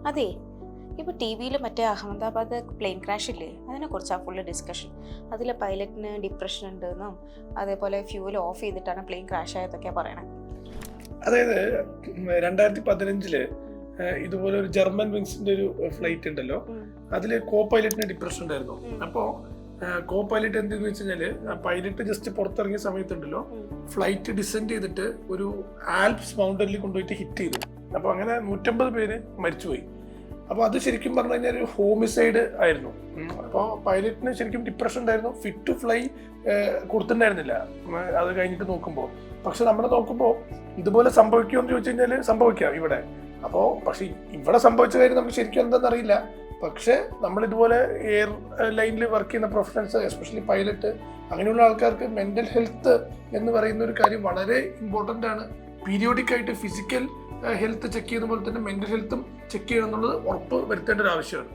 അതെ, ഇപ്പോൾ ടി വിയിൽ മറ്റേ അഹമ്മദാബാദ് പ്ലെയിൻ ക്രാഷ് ഇല്ലേ, അതിനെക്കുറിച്ചാണ് ഫുള്ള് ഡിസ്കഷൻ. അതിലെ പൈലറ്റിന് ഡിപ്രഷൻ ഉണ്ടെന്നും അതേപോലെ ഫ്യൂവൽ ഓഫ് ചെയ്തിട്ടാണ് പ്ലെയിൻ ക്രാഷ് ആയതൊക്കെയാണ് പറയണത്. അതായത് 2015 ഇതുപോലെ ഒരു ജർമ്മൻ വിങ്സിന്റെ ഒരു ഫ്ലൈറ്റ് ഉണ്ടല്ലോ, അതിൽ കോ പൈലറ്റിന് ഡിപ്രഷൻ ഉണ്ടായിരുന്നു. അപ്പോൾ കോ പൈലറ്റ് എന്തെന്ന് വെച്ച് കഴിഞ്ഞാല് പൈലറ്റ് ജസ്റ്റ് പുറത്തിറങ്ങിയ സമയത്തുണ്ടല്ലോ ഫ്ലൈറ്റ് ഡിസെൻഡ് ചെയ്തിട്ട് ഒരു ആൽപ്സ് മൗണ്ടനിൽ കൊണ്ടുപോയിട്ട് ഹിറ്റ് ചെയ്തു. അപ്പോൾ അങ്ങനെ 150 പേര് മരിച്ചുപോയി. അപ്പോൾ അത് ശരിക്കും പറഞ്ഞു കഴിഞ്ഞാൽ ഒരു ഹോമിസൈഡ് ആയിരുന്നു. അപ്പോൾ പൈലറ്റിന് ശരിക്കും ഡിപ്രഷൻ ഉണ്ടായിരുന്നു, ഫിറ്റ് ടു ഫ്ലൈ കൊടുത്തിട്ടുണ്ടായിരുന്നില്ല അത് കഴിഞ്ഞിട്ട് നോക്കുമ്പോൾ. പക്ഷെ നമ്മൾ നോക്കുമ്പോൾ ഇതുപോലെ സംഭവിക്കുമെന്ന് ചോദിച്ചു കഴിഞ്ഞാൽ സംഭവിക്കാം ഇവിടെ. അപ്പോൾ പക്ഷെ ഇവിടെ സംഭവിച്ച കാര്യം നമുക്ക് ശരിക്കും എന്താണെന്ന് അറിയില്ല. പക്ഷെ നമ്മളിതുപോലെ എയർ ലൈനിൽ വർക്ക് ചെയ്യുന്ന പ്രൊഫഷണൽസ്, എസ്പെഷ്യലി പൈലറ്റ്, അങ്ങനെയുള്ള ആൾക്കാർക്ക് മെൻ്റൽ ഹെൽത്ത് എന്ന് പറയുന്ന ഒരു കാര്യം വളരെ ഇമ്പോർട്ടൻ്റ് ആണ്. പീരിയോഡിക് ആയിട്ട് ഫിസിക്കൽ ഹെൽത്ത് ചെക്ക് ചെയ്യുന്ന പോലെ തന്നെ മെൻ്റൽ ഹെൽത്തും ചെക്ക് ചെയ്യണം എന്നുള്ളത് ഉറപ്പ് വരുത്തേണ്ട ഒരു ആവശ്യമാണ്.